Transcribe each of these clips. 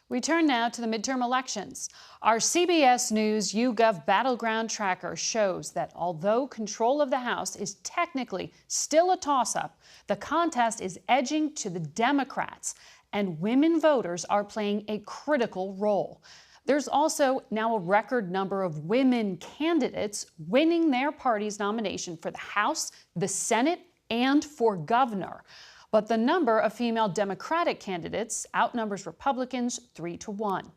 We turn now to the midterm elections. Our CBS News YouGov Battleground Tracker shows that although control of the House is technically still a toss-up, the contest is edging to the Democrats, and women voters are playing a critical role. There's also now a record number of women candidates winning their party's nomination for the House, the Senate, and for governor. But the number of female Democratic candidates outnumbers Republicans 3-1.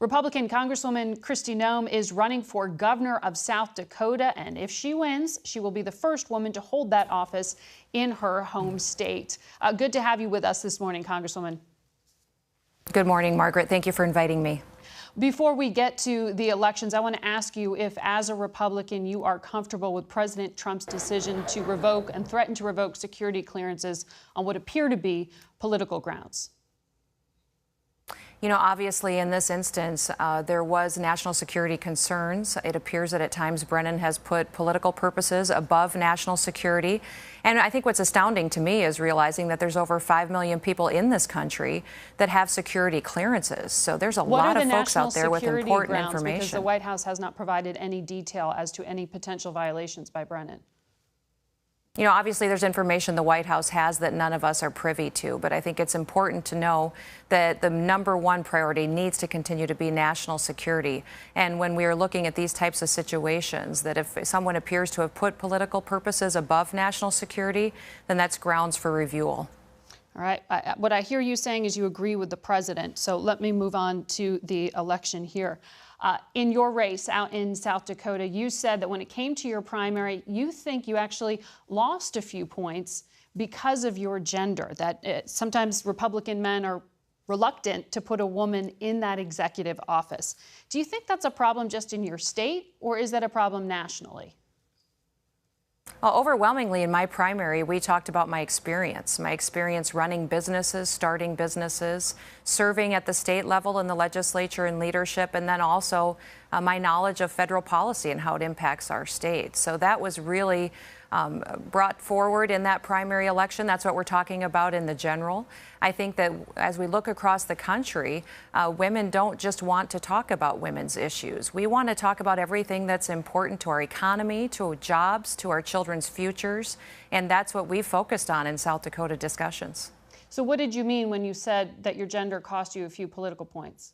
Republican Congresswoman Kristi Noem is running for governor of South Dakota, and if she wins, she will be the first woman to hold that office in her home state. Good to have you with us this morning, Congresswoman. Good morning, Margaret. Thank you for inviting me. Before we get to the elections, I want to ask you if, as a Republican, you are comfortable with President Trump's decision to revoke and threaten to revoke security clearances on what appear to be political grounds. You know, obviously, in this instance, there was national security concerns. It appears that at times Brennan has put political purposes above national security. And I think what's astounding to me is realizing that there's over 5 million people in this country that have security clearances. So there's a lot of folks out there with important information. Because the White House has not provided any detail as to any potential violations by Brennan. You know, obviously there's information the White House has that none of us are privy to, but I think it's important to know that the #1 priority needs to continue to be national security. And when we are looking at these types of situations, that if someone appears to have put political purposes above national security, then that's grounds for review. All right. What I hear you saying is you agree with the president. So let me move on to the election here. In your race out in South Dakota, you said that when it came to your primary, you think you actually lost a few points because of your gender, that sometimes Republican men are reluctant to put a woman in that executive office. Do you think that's a problem just in your state, or is that a problem nationally? Well, overwhelmingly in my primary, we talked about my experience running businesses, starting businesses, serving at the state level in the legislature and leadership, and then also my knowledge of federal policy and how it impacts our state. So that was really brought forward in that primary election. That's what we're talking about in the general. I think that as we look across the country, women don't just want to talk about women's issues. We want to talk about everything that's important to our economy, to jobs, to our children's futures, and that's what we focused on in South Dakota discussions. So what did you mean when you said that your gender cost you a few political points?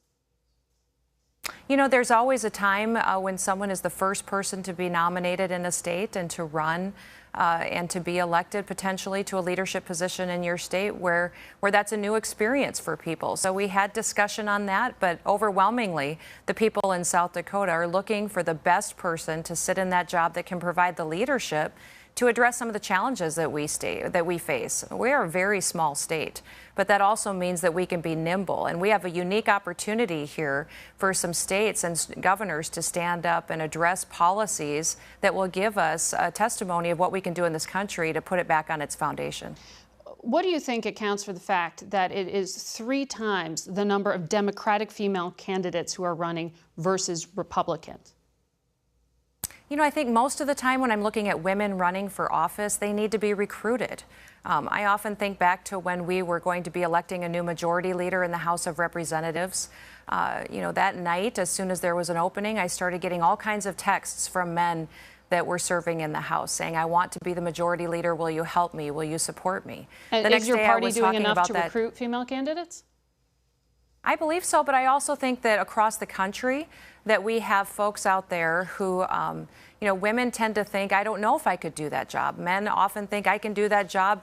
You know, there's always a time when someone is the first person to be nominated in a state and to run and to be elected potentially to a leadership position in your state where that's a new experience for people. So we had discussion on that, but overwhelmingly, the people in South Dakota are looking for the best person to sit in that job that can provide the leadership to address some of the challenges that we face. We are a very small state, but that also means that we can be nimble. And we have a unique opportunity here for some states and governors to stand up and address policies that will give us a testimony of what we can do in this country to put it back on its foundation. What do you think accounts for the fact that it is 3 times the number of Democratic female candidates who are running versus Republicans? You know, I think most of the time when I'm looking at women running for office, they need to be recruited. I often think back to when we were going to be electing a new majority leader in the House of Representatives. You know, that night, as soon as there was an opening, I started getting all kinds of texts from men that were serving in the House saying, I want to be the majority leader. Will you help me? Will you support me? And is your party doing enough to recruit female candidates? I believe so, but I also think that across the country that we have folks out there who, you know, women tend to think, I don't know if I could do that job. Men often think I can do that job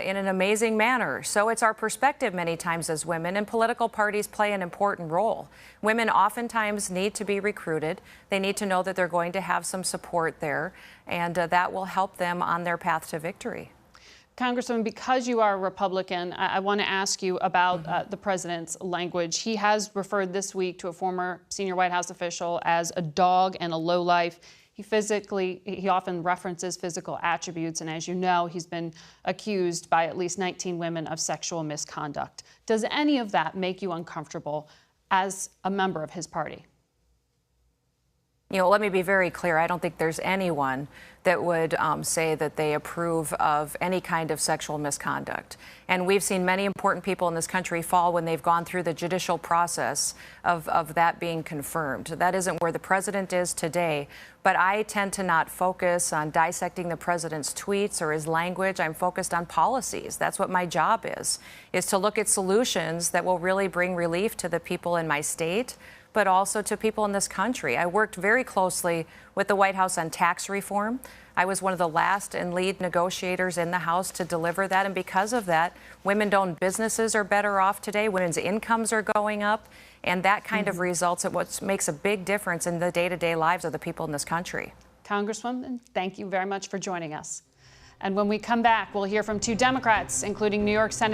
in an amazing manner. So it's our perspective many times as women, and political parties play an important role. Women oftentimes need to be recruited. They need to know that they're going to have some support there, and that will help them on their path to victory. Congresswoman, because you are a Republican, I want to ask you about the president's language. He has referred this week to a former senior White House official as a dog and a lowlife. He often references physical attributes, and as you know, he's been accused by at least 19 women of sexual misconduct. Does any of that make you uncomfortable as a member of his party? Let me be very clear. I don't think there's anyone that would say that they approve of any kind of sexual misconduct. And we've seen many important people in this country fall when they've gone through the judicial process of that being confirmed. That isn't where the president is today. But I tend to not focus on dissecting the president's tweets or his language. I'm focused on policies. That's what my job is to look at solutions that will really bring relief to the people in my state, but also to people in this country. I worked very closely with the White House on tax reform. I was one of the last and lead negotiators in the House to deliver that. And because of that, women-owned businesses are better off today. Women's incomes are going up. And that kind of results in what makes a big difference in the day-to-day lives of the people in this country. Congresswoman, thank you very much for joining us. And when we come back, we'll hear from two Democrats, including New York Senator